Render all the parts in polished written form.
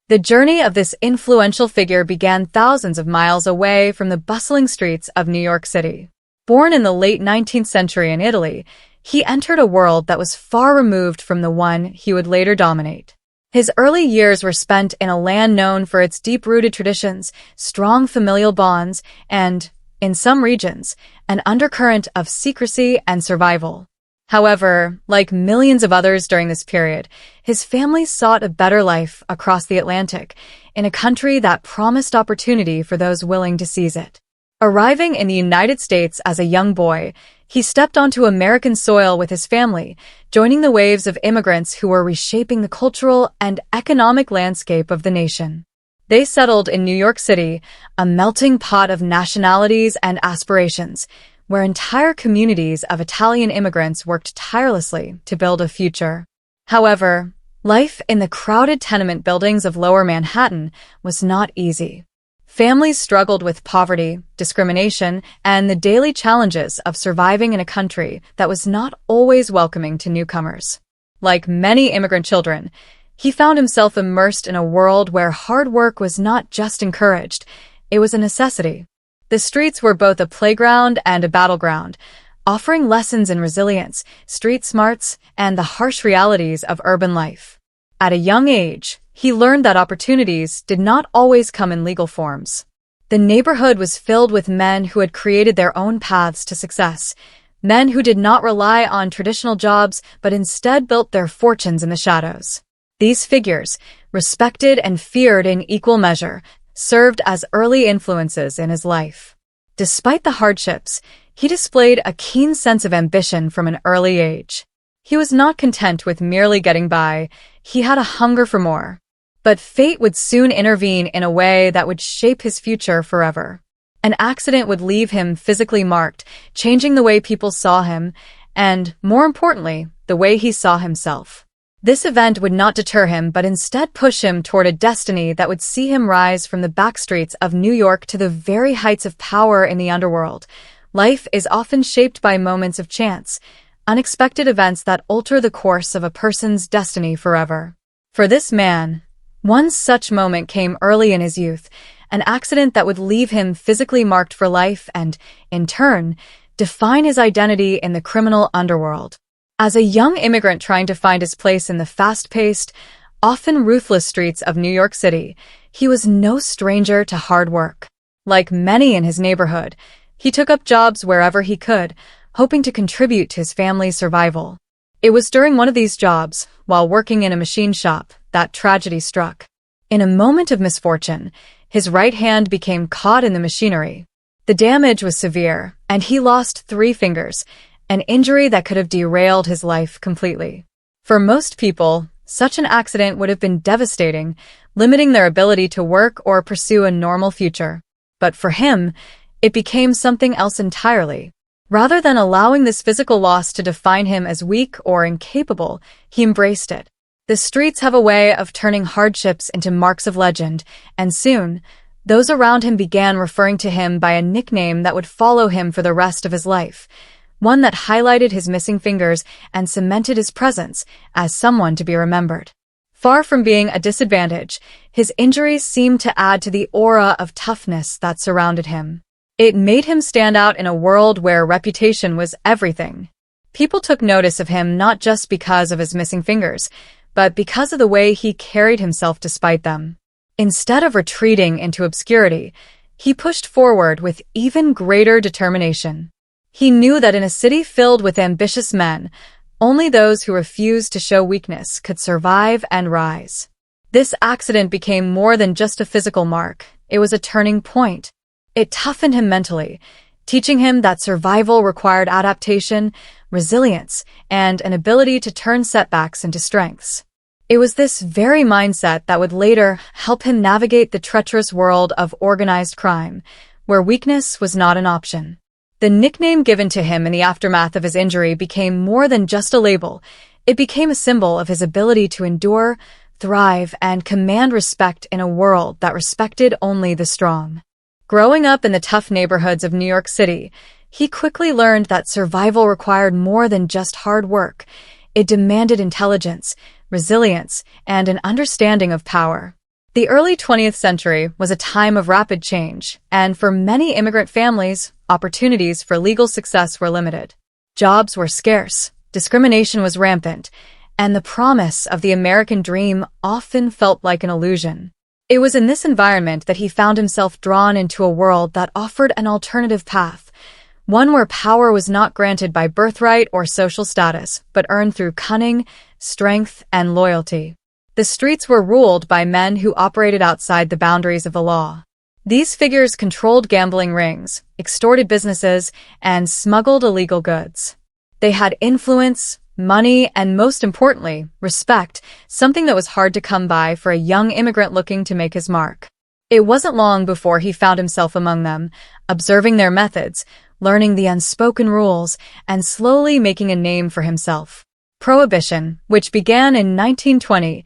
The journey of this influential figure began thousands of miles away from the bustling streets of New York City. Born in the late 19th century in Italy, he entered a world that was far removed from the one he would later dominate. His early years were spent in a land known for its deep-rooted traditions, strong familial bonds, and, in some regions, an undercurrent of secrecy and survival. However, like millions of others during this period, his family sought a better life across the Atlantic, in a country that promised opportunity for those willing to seize it. Arriving in the United States as a young boy, he stepped onto American soil with his family, joining the waves of immigrants who were reshaping the cultural and economic landscape of the nation. They settled in New York City, a melting pot of nationalities and aspirations, where entire communities of Italian immigrants worked tirelessly to build a future. However, life in the crowded tenement buildings of Lower Manhattan was not easy. Families struggled with poverty, discrimination, and the daily challenges of surviving in a country that was not always welcoming to newcomers. Like many immigrant children, he found himself immersed in a world where hard work was not just encouraged, it was a necessity. The streets were both a playground and a battleground, offering lessons in resilience, street smarts, and the harsh realities of urban life. At a young age, he learned that opportunities did not always come in legal forms. The neighborhood was filled with men who had created their own paths to success, men who did not rely on traditional jobs but instead built their fortunes in the shadows. These figures, respected and feared in equal measure, served as early influences in his life. Despite the hardships, he displayed a keen sense of ambition from an early age. He was not content with merely getting by, he had a hunger for more. But fate would soon intervene in a way that would shape his future forever. An accident would leave him physically marked, changing the way people saw him, and, more importantly, the way he saw himself. This event would not deter him but instead push him toward a destiny that would see him rise from the backstreets of New York to the very heights of power in the underworld. Life is often shaped by moments of chance, unexpected events that alter the course of a person's destiny forever. For this man, one such moment came early in his youth, an accident that would leave him physically marked for life and, in turn, define his identity in the criminal underworld. As a young immigrant trying to find his place in the fast-paced, often ruthless streets of New York City, he was no stranger to hard work. Like many in his neighborhood, he took up jobs wherever he could, hoping to contribute to his family's survival. It was during one of these jobs, while working in a machine shop, that tragedy struck. In a moment of misfortune, his right hand became caught in the machinery. The damage was severe, and he lost 3 fingers, an injury that could have derailed his life completely. For most people, such an accident would have been devastating, limiting their ability to work or pursue a normal future. But for him, it became something else entirely. Rather than allowing this physical loss to define him as weak or incapable, he embraced it. The streets have a way of turning hardships into marks of legend, and soon, those around him began referring to him by a nickname that would follow him for the rest of his life, one that highlighted his missing fingers and cemented his presence as someone to be remembered. Far from being a disadvantage, his injuries seemed to add to the aura of toughness that surrounded him. It made him stand out in a world where reputation was everything. People took notice of him not just because of his missing fingers, but because of the way he carried himself despite them. Instead of retreating into obscurity, he pushed forward with even greater determination. He knew that in a city filled with ambitious men, only those who refused to show weakness could survive and rise. This accident became more than just a physical mark, it was a turning point. It toughened him mentally, teaching him that survival required adaptation, resilience, and an ability to turn setbacks into strengths. It was this very mindset that would later help him navigate the treacherous world of organized crime, where weakness was not an option. The nickname given to him in the aftermath of his injury became more than just a label. It became a symbol of his ability to endure, thrive, and command respect in a world that respected only the strong. Growing up in the tough neighborhoods of New York City, he quickly learned that survival required more than just hard work. It demanded intelligence, resilience, and an understanding of power. The early 20th century was a time of rapid change, and for many immigrant families, opportunities for legal success were limited. Jobs were scarce, discrimination was rampant, and the promise of the American dream often felt like an illusion. It was in this environment that he found himself drawn into a world that offered an alternative path, one where power was not granted by birthright or social status, but earned through cunning, strength, and loyalty. The streets were ruled by men who operated outside the boundaries of the law. These figures controlled gambling rings, extorted businesses, and smuggled illegal goods. They had influence, money, and most importantly, respect, something that was hard to come by for a young immigrant looking to make his mark. It wasn't long before he found himself among them, observing their methods, learning the unspoken rules, and slowly making a name for himself. Prohibition, which began in 1920,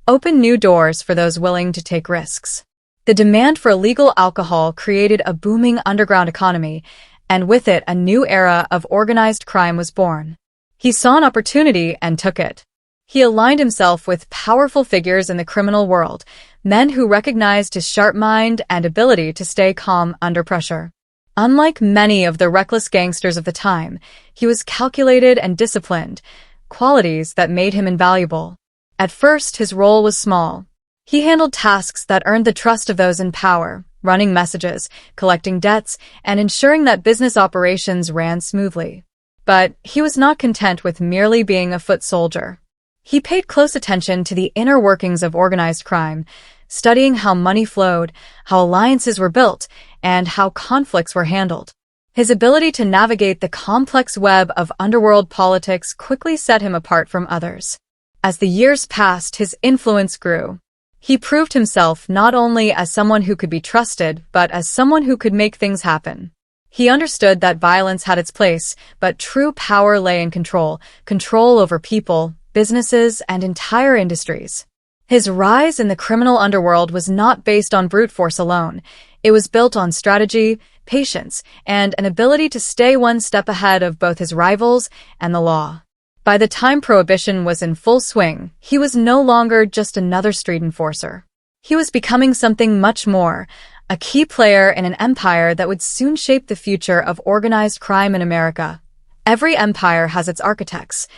opened new doors for those willing to take risks. The demand for legal alcohol created a booming underground economy, and with it a new era of organized crime was born. He saw an opportunity and took it. He aligned himself with powerful figures in the criminal world, men who recognized his sharp mind and ability to stay calm under pressure. Unlike many of the reckless gangsters of the time, he was calculated and disciplined, qualities that made him invaluable. At first, his role was small. He handled tasks that earned the trust of those in power, running messages, collecting debts, and ensuring that business operations ran smoothly. But he was not content with merely being a foot soldier. He paid close attention to the inner workings of organized crime, studying how money flowed, how alliances were built, and how conflicts were handled. His ability to navigate the complex web of underworld politics quickly set him apart from others. As the years passed, his influence grew. He proved himself not only as someone who could be trusted, but as someone who could make things happen. He understood that violence had its place, but true power lay in control over people, businesses, and entire industries. His rise in the criminal underworld was not based on brute force alone. It was built on strategy, patience, and an ability to stay one step ahead of both his rivals and the law. By the time Prohibition was in full swing, he was no longer just another street enforcer. He was becoming something much more, a key player in an empire that would soon shape the future of organized crime in America. Every empire has its architects,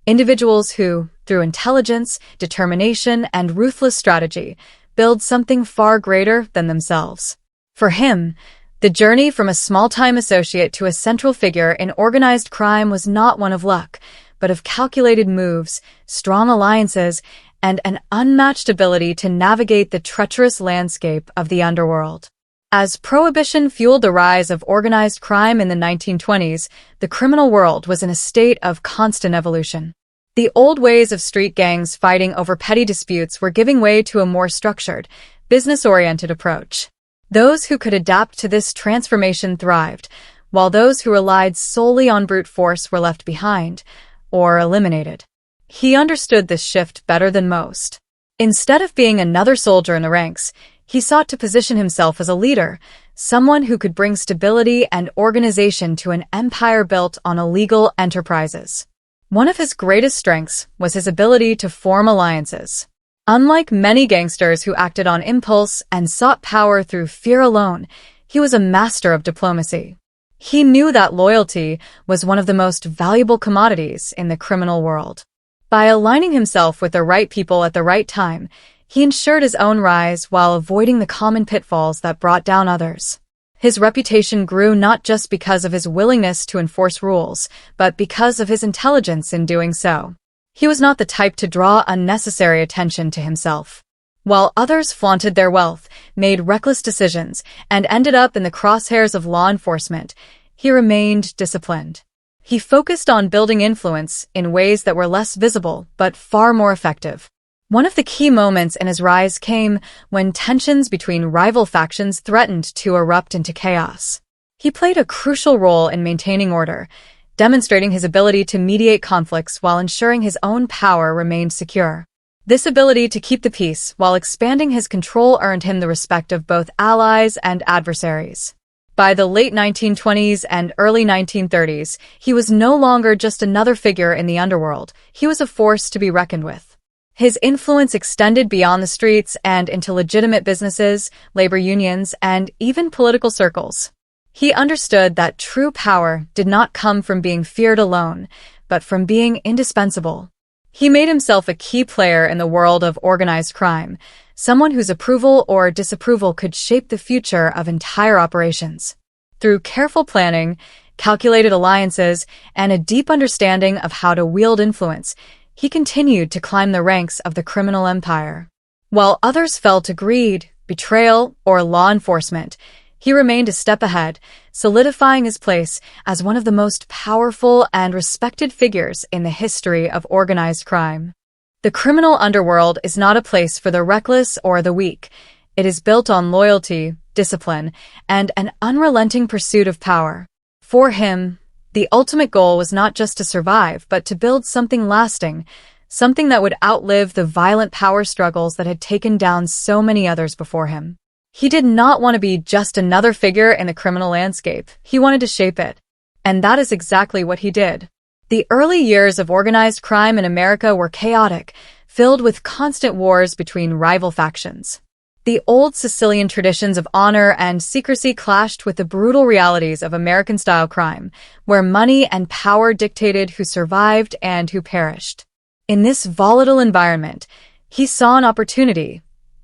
individuals who, through intelligence, determination, and ruthless strategy, build something far greater than themselves. For him, the journey from a small-time associate to a central figure in organized crime was not one of luck, but of calculated moves, strong alliances, and an unmatched ability to navigate the treacherous landscape of the underworld. As Prohibition fueled the rise of organized crime in the 1920s, the criminal world was in a state of constant evolution. The old ways of street gangs fighting over petty disputes were giving way to a more structured, business-oriented approach. Those who could adapt to this transformation thrived, while those who relied solely on brute force were left behind, or eliminated. He understood this shift better than most. Instead of being another soldier in the ranks, he sought to position himself as a leader, someone who could bring stability and organization to an empire built on illegal enterprises. One of his greatest strengths was his ability to form alliances. Unlike many gangsters who acted on impulse and sought power through fear alone, he was a master of diplomacy. He knew that loyalty was one of the most valuable commodities in the criminal world. By aligning himself with the right people at the right time, he ensured his own rise while avoiding the common pitfalls that brought down others. His reputation grew not just because of his willingness to enforce rules, but because of his intelligence in doing so. He was not the type to draw unnecessary attention to himself. While others flaunted their wealth, made reckless decisions, and ended up in the crosshairs of law enforcement, he remained disciplined. He focused on building influence in ways that were less visible but far more effective. One of the key moments in his rise came when tensions between rival factions threatened to erupt into chaos. He played a crucial role in maintaining order, demonstrating his ability to mediate conflicts while ensuring his own power remained secure. This ability to keep the peace while expanding his control earned him the respect of both allies and adversaries. By the late 1920s and early 1930s, he was no longer just another figure in the underworld. He was a force to be reckoned with. His influence extended beyond the streets and into legitimate businesses, labor unions, and even political circles. He understood that true power did not come from being feared alone, but from being indispensable. He made himself a key player in the world of organized crime, someone whose approval or disapproval could shape the future of entire operations. Through careful planning, calculated alliances, and a deep understanding of how to wield influence, he continued to climb the ranks of the criminal empire. While others fell to greed, betrayal, or law enforcement, he remained a step ahead, solidifying his place as one of the most powerful and respected figures in the history of organized crime. The criminal underworld is not a place for the reckless or the weak. It is built on loyalty, discipline, and an unrelenting pursuit of power. For him, the ultimate goal was not just to survive, but to build something lasting, something that would outlive the violent power struggles that had taken down so many others before him. He did not want to be just another figure in the criminal landscape. He wanted to shape it. And that is exactly what he did. The early years of organized crime in America were chaotic, filled with constant wars between rival factions. The old Sicilian traditions of honor and secrecy clashed with the brutal realities of American-style crime, where money and power dictated who survived and who perished. In this volatile environment, he saw an opportunity,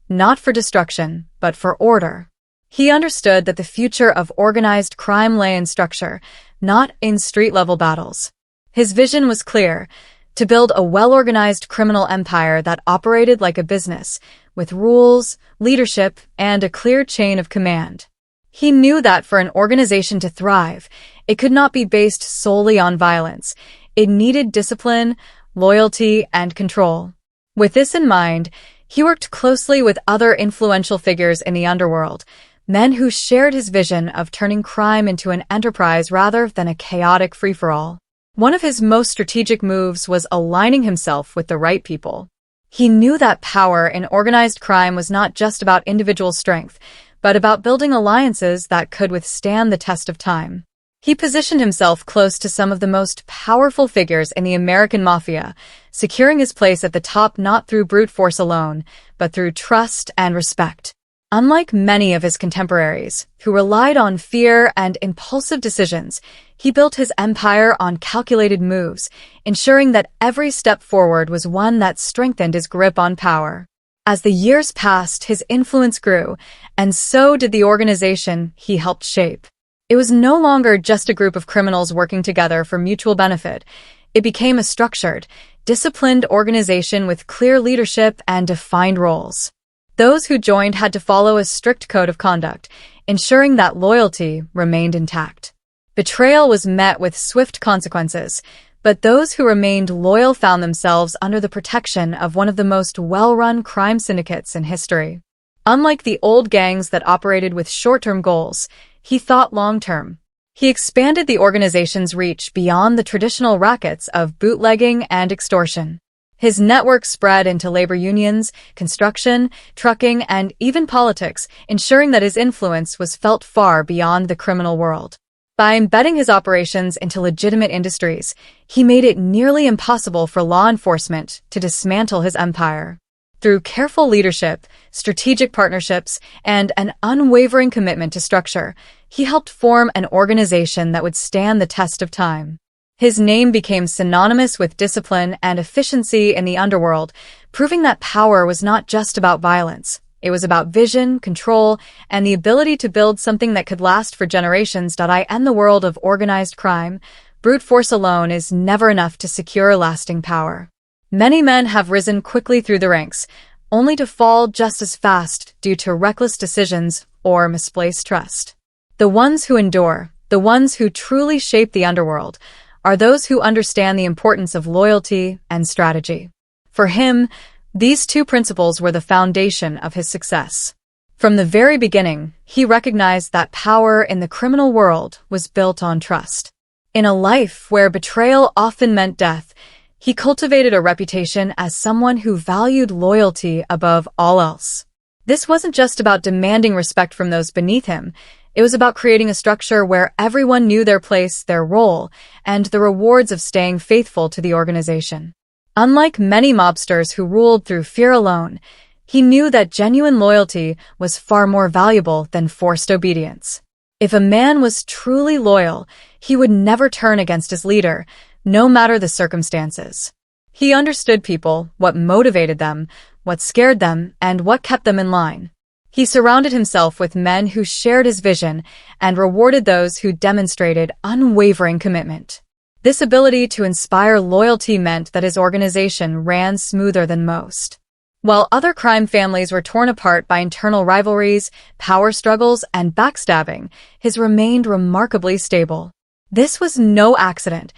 not for destruction, but for order. He understood that the future of organized crime lay in structure, not in street-level battles. His vision was clear: to build a well-organized criminal empire that operated like a business, with rules, leadership, and a clear chain of command. He knew that for an organization to thrive, it could not be based solely on violence. It needed discipline, loyalty, and control. With this in mind, he worked closely with other influential figures in the underworld, men who shared his vision of turning crime into an enterprise rather than a chaotic free-for-all. One of his most strategic moves was aligning himself with the right people. He knew that power in organized crime was not just about individual strength, but about building alliances that could withstand the test of time. He positioned himself close to some of the most powerful figures in the American mafia, securing his place at the top not through brute force alone, but through trust and respect. Unlike many of his contemporaries, who relied on fear and impulsive decisions, he built his empire on calculated moves, ensuring that every step forward was one that strengthened his grip on power. As the years passed, his influence grew, and so did the organization he helped shape. It was no longer just a group of criminals working together for mutual benefit. It became a structured, disciplined organization with clear leadership and defined roles. Those who joined had to follow a strict code of conduct, ensuring that loyalty remained intact. Betrayal was met with swift consequences, but those who remained loyal found themselves under the protection of one of the most well-run crime syndicates in history. Unlike the old gangs that operated with short-term goals, he thought long-term. He expanded the organization's reach beyond the traditional rackets of bootlegging and extortion. His network spread into labor unions, construction, trucking, and even politics, ensuring that his influence was felt far beyond the criminal world. By embedding his operations into legitimate industries, he made it nearly impossible for law enforcement to dismantle his empire. Through careful leadership, strategic partnerships, and an unwavering commitment to structure, he helped form an organization that would stand the test of time. His name became synonymous with discipline and efficiency in the underworld, proving that power was not just about violence. It was about vision, control, and the ability to build something that could last for generations. In the world of organized crime, brute force alone is never enough to secure lasting power. Many men have risen quickly through the ranks, only to fall just as fast due to reckless decisions or misplaced trust. The ones who endure, the ones who truly shape the underworld, are those who understand the importance of loyalty and strategy. For him, these two principles were the foundation of his success. From the very beginning, he recognized that power in the criminal world was built on trust. In a life where betrayal often meant death, he cultivated a reputation as someone who valued loyalty above all else. This wasn't just about demanding respect from those beneath him. It was about creating a structure where everyone knew their place, their role, and the rewards of staying faithful to the organization. Unlike many mobsters who ruled through fear alone, he knew that genuine loyalty was far more valuable than forced obedience. If a man was truly loyal, he would never turn against his leader, no matter the circumstances. He understood people, what motivated them, what scared them, and what kept them in line. He surrounded himself with men who shared his vision and rewarded those who demonstrated unwavering commitment. This ability to inspire loyalty meant that his organization ran smoother than most. While other crime families were torn apart by internal rivalries, power struggles, and backstabbing, his remained remarkably stable. This was no accident.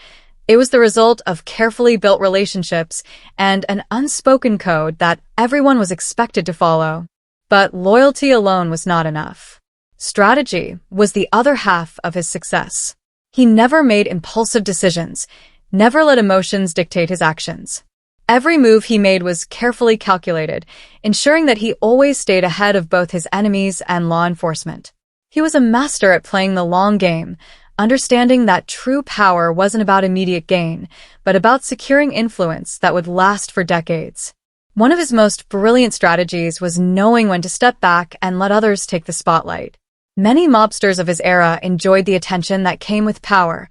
It was the result of carefully built relationships and an unspoken code that everyone was expected to follow. But loyalty alone was not enough. Strategy was the other half of his success. He never made impulsive decisions, never let emotions dictate his actions. Every move he made was carefully calculated, ensuring that he always stayed ahead of both his enemies and law enforcement. He was a master at playing the long game, understanding that true power wasn't about immediate gain, but about securing influence that would last for decades. One of his most brilliant strategies was knowing when to step back and let others take the spotlight. Many mobsters of his era enjoyed the attention that came with power.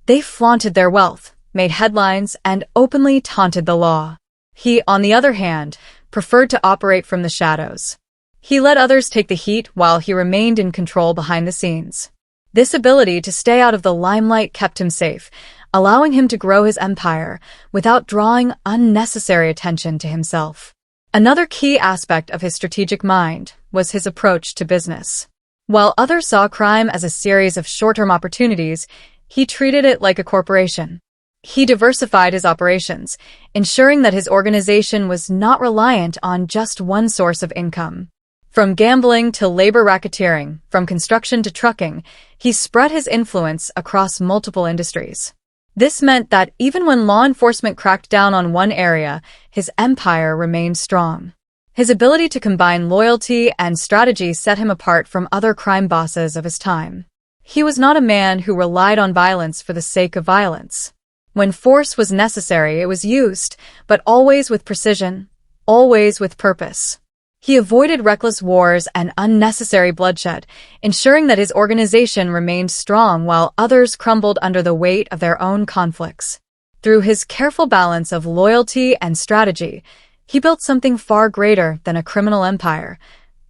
They flaunted their wealth, made headlines, and openly taunted the law. He, on the other hand, preferred to operate from the shadows. He let others take the heat while he remained in control behind the scenes. This ability to stay out of the limelight kept him safe, allowing him to grow his empire without drawing unnecessary attention to himself. Another key aspect of his strategic mind was his approach to business. While others saw crime as a series of short-term opportunities, he treated it like a corporation. He diversified his operations, ensuring that his organization was not reliant on just one source of income. From gambling to labor racketeering, from construction to trucking, he spread his influence across multiple industries. This meant that even when law enforcement cracked down on one area, his empire remained strong. His ability to combine loyalty and strategy set him apart from other crime bosses of his time. He was not a man who relied on violence for the sake of violence. When force was necessary, it was used, but always with precision, always with purpose. He avoided reckless wars and unnecessary bloodshed, ensuring that his organization remained strong while others crumbled under the weight of their own conflicts. Through his careful balance of loyalty and strategy, he built something far greater than a criminal empire.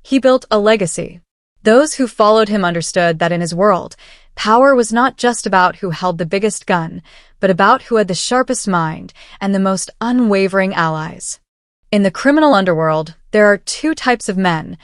He built a legacy. Those who followed him understood that in his world, power was not just about who held the biggest gun, but about who had the sharpest mind and the most unwavering allies. In the criminal underworld, there are two types of men: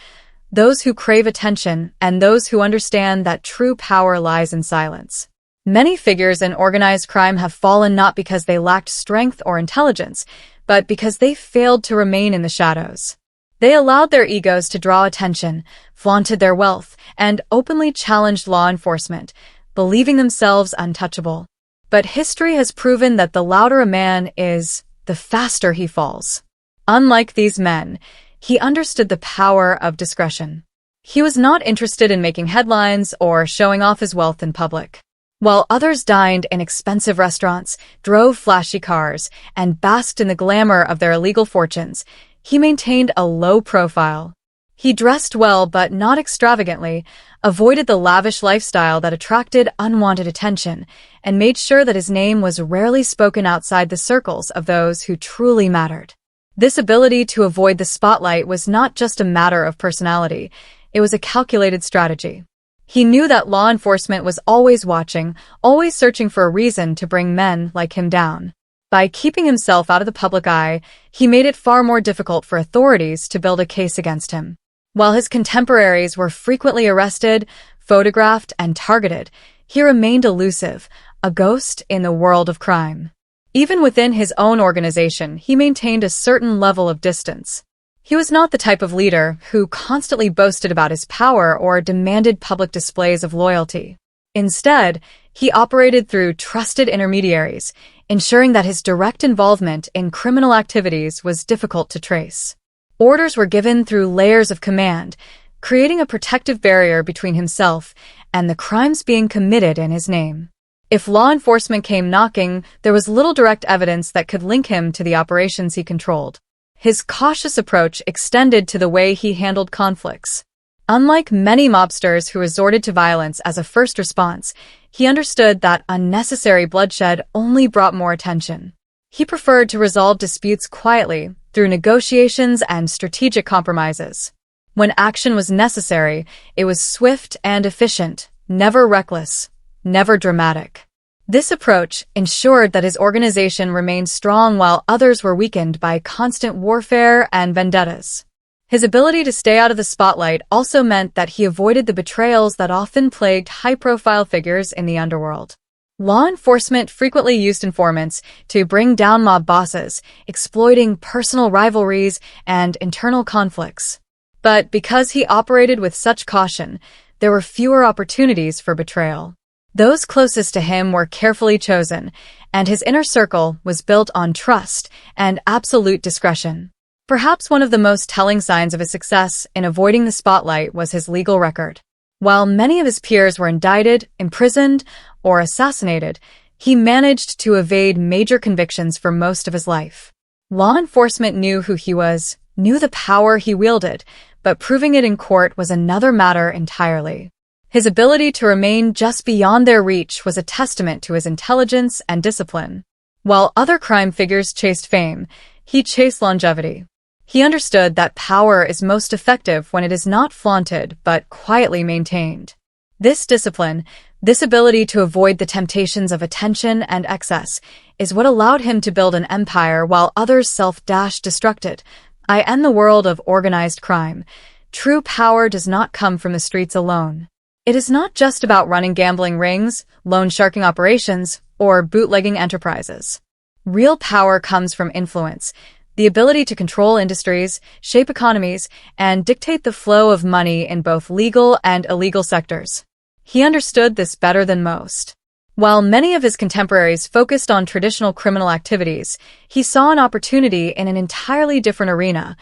those who crave attention and those who understand that true power lies in silence. Many figures in organized crime have fallen not because they lacked strength or intelligence, but because they failed to remain in the shadows. They allowed their egos to draw attention, flaunted their wealth, and openly challenged law enforcement, believing themselves untouchable. But history has proven that the louder a man is, the faster he falls. Unlike these men, he understood the power of discretion. He was not interested in making headlines or showing off his wealth in public. While others dined in expensive restaurants, drove flashy cars, and basked in the glamour of their illegal fortunes, he maintained a low profile. He dressed well but not extravagantly, avoided the lavish lifestyle that attracted unwanted attention, and made sure that his name was rarely spoken outside the circles of those who truly mattered. This ability to avoid the spotlight was not just a matter of personality, it was a calculated strategy. He knew that law enforcement was always watching, always searching for a reason to bring men like him down. By keeping himself out of the public eye, he made it far more difficult for authorities to build a case against him. While his contemporaries were frequently arrested, photographed, and targeted, he remained elusive, a ghost in the world of crime. Even within his own organization, he maintained a certain level of distance. He was not the type of leader who constantly boasted about his power or demanded public displays of loyalty. Instead, he operated through trusted intermediaries, ensuring that his direct involvement in criminal activities was difficult to trace. Orders were given through layers of command, creating a protective barrier between himself and the crimes being committed in his name. If law enforcement came knocking, there was little direct evidence that could link him to the operations he controlled. His cautious approach extended to the way he handled conflicts. Unlike many mobsters who resorted to violence as a first response, he understood that unnecessary bloodshed only brought more attention. He preferred to resolve disputes quietly, through negotiations and strategic compromises. When action was necessary, it was swift and efficient, never reckless, never dramatic. This approach ensured that his organization remained strong while others were weakened by constant warfare and vendettas. His ability to stay out of the spotlight also meant that he avoided the betrayals that often plagued high-profile figures in the underworld. Law enforcement frequently used informants to bring down mob bosses, exploiting personal rivalries and internal conflicts. But because he operated with such caution, there were fewer opportunities for betrayal. Those closest to him were carefully chosen, and his inner circle was built on trust and absolute discretion. Perhaps one of the most telling signs of his success in avoiding the spotlight was his legal record. While many of his peers were indicted, imprisoned, or assassinated, he managed to evade major convictions for most of his life. Law enforcement knew who he was, knew the power he wielded, but proving it in court was another matter entirely. His ability to remain just beyond their reach was a testament to his intelligence and discipline. While other crime figures chased fame, he chased longevity. He understood that power is most effective when it is not flaunted but quietly maintained. This discipline, this ability to avoid the temptations of attention and excess, is what allowed him to build an empire while others self-destructed. I end the world of organized crime. True power does not come from the streets alone. It is not just about running gambling rings, loan sharking operations, or bootlegging enterprises. Real power comes from influence, the ability to control industries, shape economies, and dictate the flow of money in both legal and illegal sectors. He understood this better than most. While many of his contemporaries focused on traditional criminal activities, he saw an opportunity in an entirely different arena: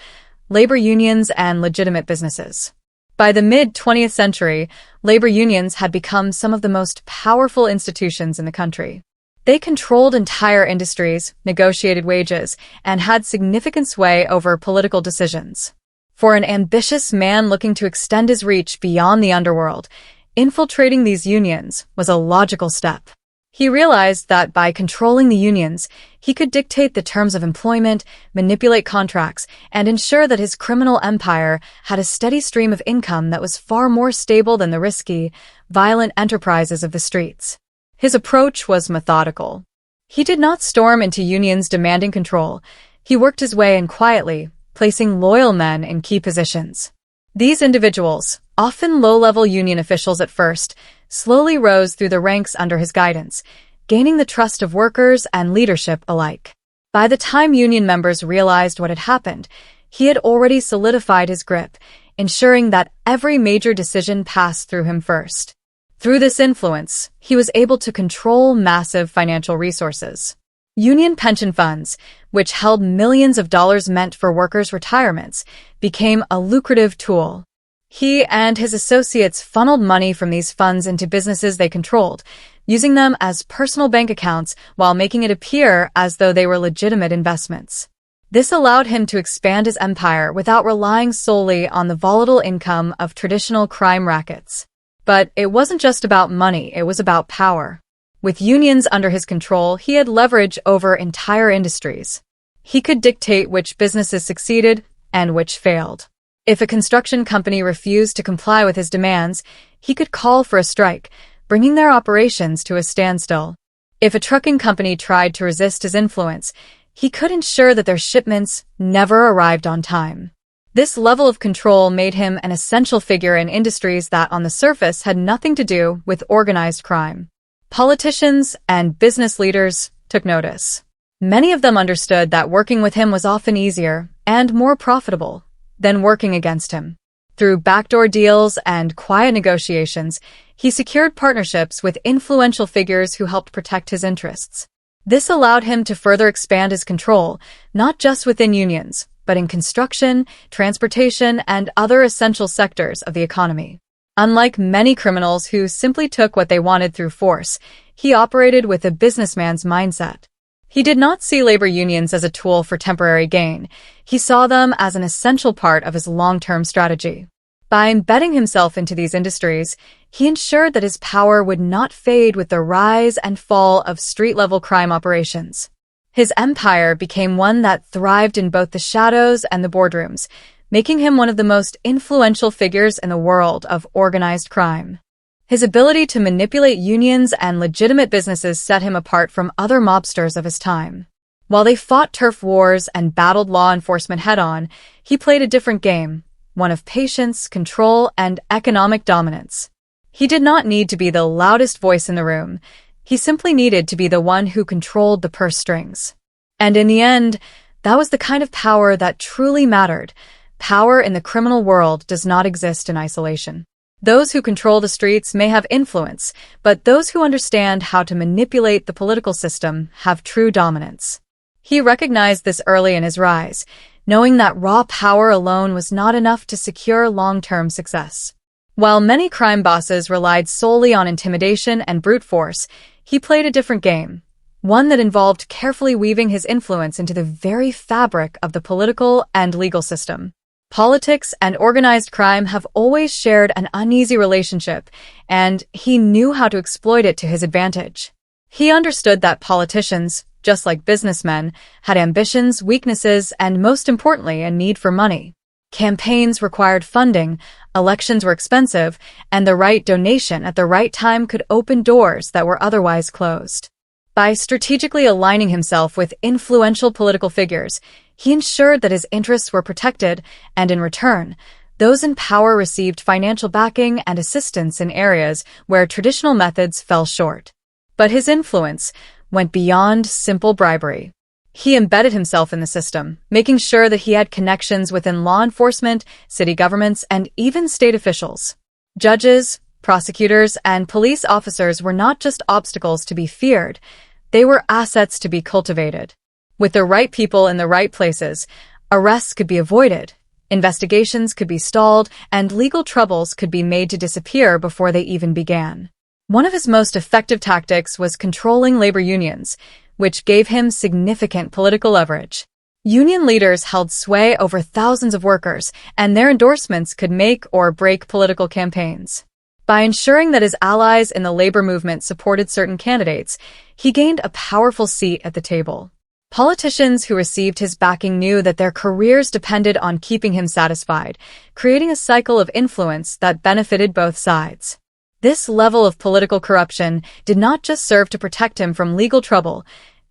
labor unions and legitimate businesses. By the mid-20th century, labor unions had become some of the most powerful institutions in the country. They controlled entire industries, negotiated wages, and had significant sway over political decisions. For an ambitious man looking to extend his reach beyond the underworld, infiltrating these unions was a logical step. He realized that by controlling the unions, he could dictate the terms of employment, manipulate contracts, and ensure that his criminal empire had a steady stream of income that was far more stable than the risky, violent enterprises of the streets. His approach was methodical. He did not storm into unions demanding control. He worked his way in quietly, placing loyal men in key positions. These individuals, often low-level union officials at first, slowly rose through the ranks under his guidance, gaining the trust of workers and leadership alike. By the time union members realized what had happened, he had already solidified his grip, ensuring that every major decision passed through him first. Through this influence, he was able to control massive financial resources. Union pension funds, which held millions of dollars meant for workers' retirements, became a lucrative tool. He and his associates funneled money from these funds into businesses they controlled, using them as personal bank accounts while making it appear as though they were legitimate investments. This allowed him to expand his empire without relying solely on the volatile income of traditional crime rackets. But it wasn't just about money, it was about power. With unions under his control, he had leverage over entire industries. He could dictate which businesses succeeded and which failed. If a construction company refused to comply with his demands, he could call for a strike, bringing their operations to a standstill. If a trucking company tried to resist his influence, he could ensure that their shipments never arrived on time. This level of control made him an essential figure in industries that on the surface had nothing to do with organized crime. Politicians and business leaders took notice. Many of them understood that working with him was often easier and more profitable than working against him. Through backdoor deals and quiet negotiations, he secured partnerships with influential figures who helped protect his interests. This allowed him to further expand his control, not just within unions, but in construction, transportation, and other essential sectors of the economy. Unlike many criminals who simply took what they wanted through force, he operated with a businessman's mindset. He did not see labor unions as a tool for temporary gain. He saw them as an essential part of his long-term strategy. By embedding himself into these industries, he ensured that his power would not fade with the rise and fall of street-level crime operations. His empire became one that thrived in both the shadows and the boardrooms, making him one of the most influential figures in the world of organized crime. His ability to manipulate unions and legitimate businesses set him apart from other mobsters of his time. While they fought turf wars and battled law enforcement head-on, he played a different game, one of patience, control, and economic dominance. He did not need to be the loudest voice in the room. He simply needed to be the one who controlled the purse strings. And in the end, that was the kind of power that truly mattered. Power in the criminal world does not exist in isolation. Those who control the streets may have influence, but those who understand how to manipulate the political system have true dominance. He recognized this early in his rise, knowing that raw power alone was not enough to secure long-term success. While many crime bosses relied solely on intimidation and brute force, he played a different game, one that involved carefully weaving his influence into the very fabric of the political and legal system. Politics and organized crime have always shared an uneasy relationship, and he knew how to exploit it to his advantage. He understood that politicians, just like businessmen, had ambitions, weaknesses, and most importantly, a need for money. Campaigns required funding, elections were expensive, and the right donation at the right time could open doors that were otherwise closed. By strategically aligning himself with influential political figures, he ensured that his interests were protected, and in return, those in power received financial backing and assistance in areas where traditional methods fell short. But his influence went beyond simple bribery. He embedded himself in the system, making sure that he had connections within law enforcement, city governments, and even state officials. Judges, prosecutors, and police officers were not just obstacles to be feared, they were assets to be cultivated. With the right people in the right places, arrests could be avoided, investigations could be stalled, and legal troubles could be made to disappear before they even began. One of his most effective tactics was controlling labor unions, which gave him significant political leverage. Union leaders held sway over thousands of workers, and their endorsements could make or break political campaigns. By ensuring that his allies in the labor movement supported certain candidates, he gained a powerful seat at the table. Politicians who received his backing knew that their careers depended on keeping him satisfied, creating a cycle of influence that benefited both sides. This level of political corruption did not just serve to protect him from legal trouble,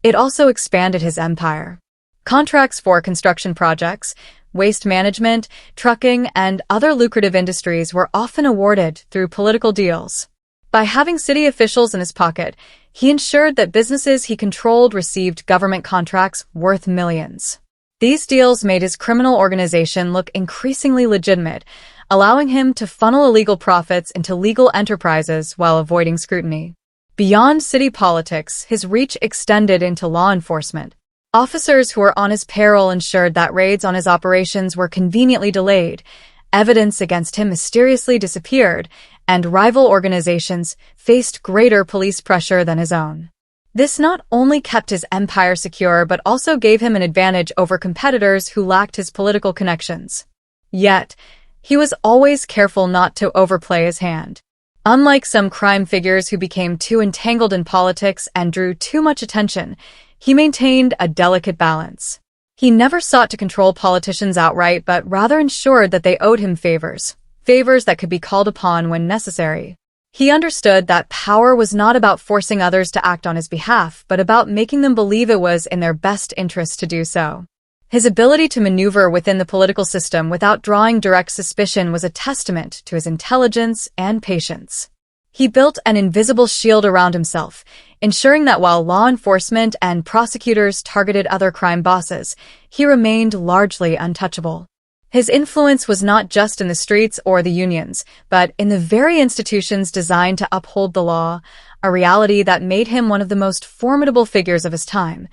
it also expanded his empire. Contracts for construction projects, waste management, trucking, and other lucrative industries were often awarded through political deals. By having city officials in his pocket, he ensured that businesses he controlled received government contracts worth millions. These deals made his criminal organization look increasingly legitimate, allowing him to funnel illegal profits into legal enterprises while avoiding scrutiny. Beyond city politics, his reach extended into law enforcement. Officers who were on his payroll ensured that raids on his operations were conveniently delayed, evidence against him mysteriously disappeared, and rival organizations faced greater police pressure than his own. This not only kept his empire secure but also gave him an advantage over competitors who lacked his political connections. Yet, he was always careful not to overplay his hand. Unlike some crime figures who became too entangled in politics and drew too much attention, he maintained a delicate balance. He never sought to control politicians outright but rather ensured that they owed him favors that could be called upon when necessary. He understood that power was not about forcing others to act on his behalf, but about making them believe it was in their best interest to do so. His ability to maneuver within the political system without drawing direct suspicion was a testament to his intelligence and patience. He built an invisible shield around himself, ensuring that while law enforcement and prosecutors targeted other crime bosses, he remained largely untouchable. His influence was not just in the streets or the unions, but in the very institutions designed to uphold the law, a reality that made him one of the most formidable figures of his time.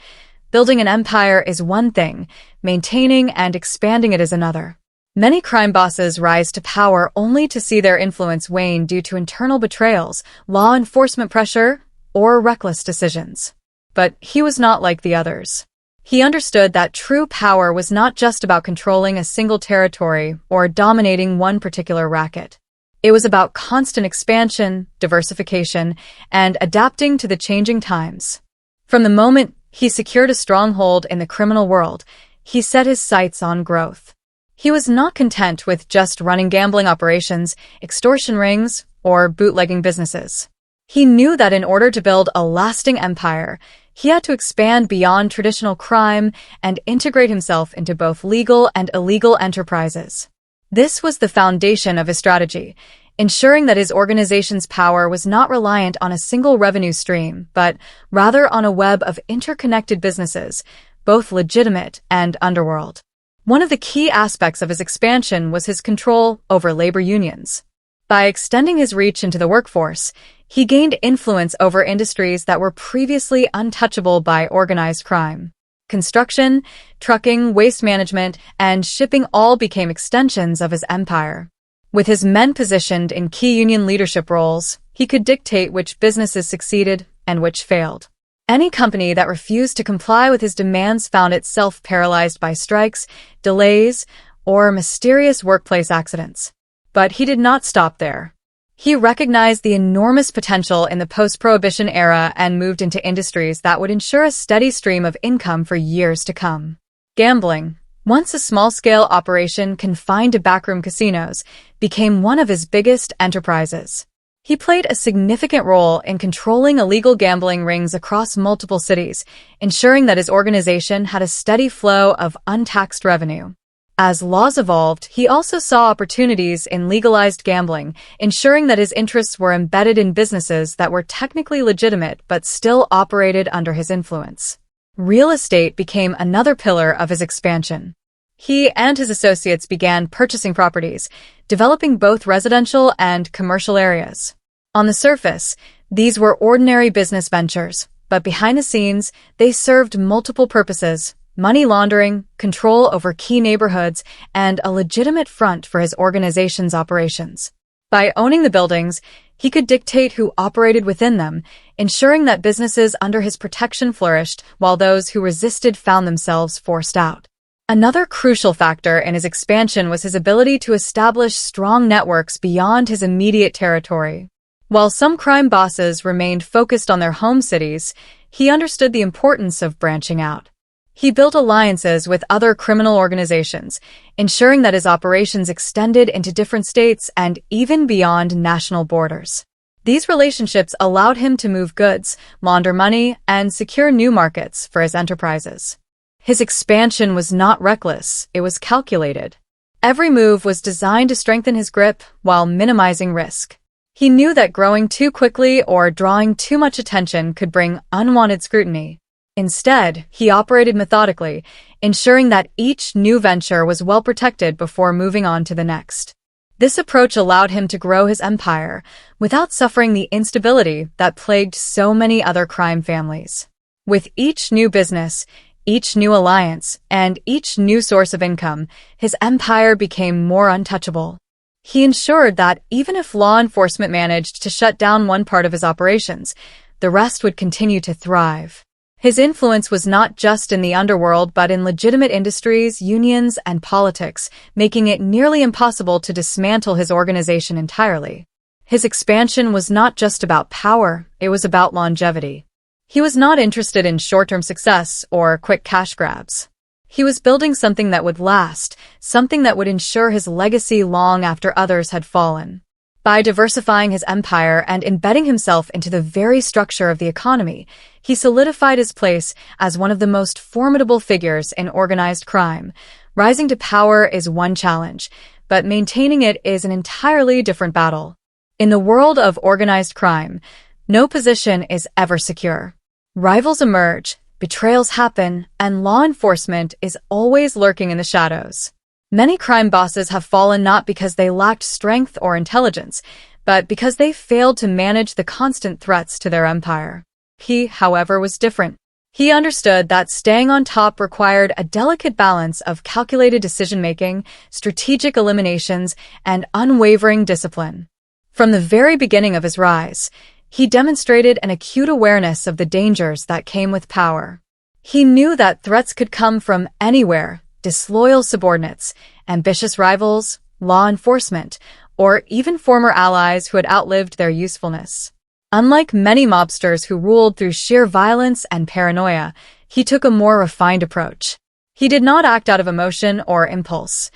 Building an empire is one thing, maintaining and expanding it is another. Many crime bosses rise to power only to see their influence wane due to internal betrayals, law enforcement pressure, or reckless decisions. But he was not like the others. He understood that true power was not just about controlling a single territory or dominating one particular racket. It was about constant expansion, diversification, and adapting to the changing times. From the moment he secured a stronghold in the criminal world, he set his sights on growth. He was not content with just running gambling operations, extortion rings, or bootlegging businesses. He knew that in order to build a lasting empire, he had to expand beyond traditional crime and integrate himself into both legal and illegal enterprises. This was the foundation of his strategy, ensuring that his organization's power was not reliant on a single revenue stream, but rather on a web of interconnected businesses, both legitimate and underworld. One of the key aspects of his expansion was his control over labor unions. By extending his reach into the workforce, he gained influence over industries that were previously untouchable by organized crime. Construction, trucking, waste management, and shipping all became extensions of his empire. With his men positioned in key union leadership roles, he could dictate which businesses succeeded and which failed. Any company that refused to comply with his demands found itself paralyzed by strikes, delays, or mysterious workplace accidents. But he did not stop there. He recognized the enormous potential in the post-prohibition era and moved into industries that would ensure a steady stream of income for years to come. Gambling, once a small-scale operation confined to backroom casinos, became one of his biggest enterprises. He played a significant role in controlling illegal gambling rings across multiple cities, ensuring that his organization had a steady flow of untaxed revenue. As laws evolved, he also saw opportunities in legalized gambling, ensuring that his interests were embedded in businesses that were technically legitimate but still operated under his influence. Real estate became another pillar of his expansion. He and his associates began purchasing properties, developing both residential and commercial areas. On the surface, these were ordinary business ventures, but behind the scenes, they served multiple purposes: money laundering, control over key neighborhoods, and a legitimate front for his organization's operations. By owning the buildings, he could dictate who operated within them, ensuring that businesses under his protection flourished while those who resisted found themselves forced out. Another crucial factor in his expansion was his ability to establish strong networks beyond his immediate territory. While some crime bosses remained focused on their home cities, he understood the importance of branching out. He built alliances with other criminal organizations, ensuring that his operations extended into different states and even beyond national borders. These relationships allowed him to move goods, launder money, and secure new markets for his enterprises. His expansion was not reckless, it was calculated. Every move was designed to strengthen his grip while minimizing risk. He knew that growing too quickly or drawing too much attention could bring unwanted scrutiny. Instead, he operated methodically, ensuring that each new venture was well protected before moving on to the next. This approach allowed him to grow his empire without suffering the instability that plagued so many other crime families. With each new business, each new alliance, and each new source of income, his empire became more untouchable. He ensured that even if law enforcement managed to shut down one part of his operations, the rest would continue to thrive. His influence was not just in the underworld but in legitimate industries, unions, and politics, making it nearly impossible to dismantle his organization entirely. His expansion was not just about power, it was about longevity. He was not interested in short-term success or quick cash grabs. He was building something that would last, something that would ensure his legacy long after others had fallen. By diversifying his empire and embedding himself into the very structure of the economy, he solidified his place as one of the most formidable figures in organized crime. Rising to power is one challenge, but maintaining it is an entirely different battle. In the world of organized crime, no position is ever secure. Rivals emerge, betrayals happen, and law enforcement is always lurking in the shadows. Many crime bosses have fallen not because they lacked strength or intelligence, but because they failed to manage the constant threats to their empire. He, however, was different. He understood that staying on top required a delicate balance of calculated decision-making, strategic eliminations, and unwavering discipline. From the very beginning of his rise, he demonstrated an acute awareness of the dangers that came with power. He knew that threats could come from anywhere: disloyal subordinates, ambitious rivals, law enforcement, or even former allies who had outlived their usefulness. Unlike many mobsters who ruled through sheer violence and paranoia, he took a more refined approach. He did not act out of emotion or impulse.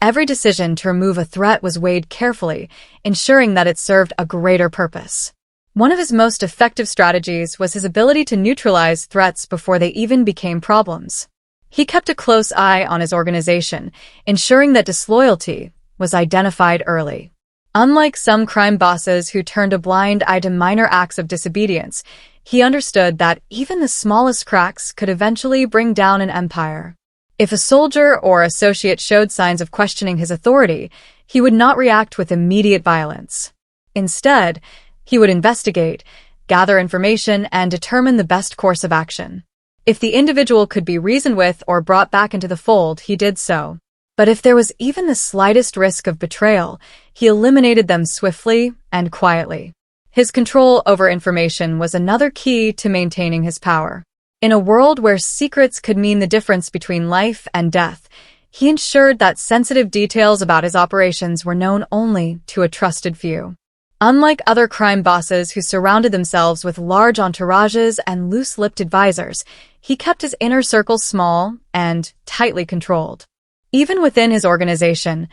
Every decision to remove a threat was weighed carefully, ensuring that it served a greater purpose. One of his most effective strategies was his ability to neutralize threats before they even became problems. He kept a close eye on his organization, ensuring that disloyalty was identified early. Unlike some crime bosses who turned a blind eye to minor acts of disobedience, he understood that even the smallest cracks could eventually bring down an empire. If a soldier or associate showed signs of questioning his authority, he would not react with immediate violence. Instead, he would investigate, gather information, and determine the best course of action. If the individual could be reasoned with or brought back into the fold, he did so. But if there was even the slightest risk of betrayal, he eliminated them swiftly and quietly. His control over information was another key to maintaining his power. In a world where secrets could mean the difference between life and death, he ensured that sensitive details about his operations were known only to a trusted few. Unlike other crime bosses who surrounded themselves with large entourages and loose-lipped advisors, he kept his inner circle small and tightly controlled. Even within his organization,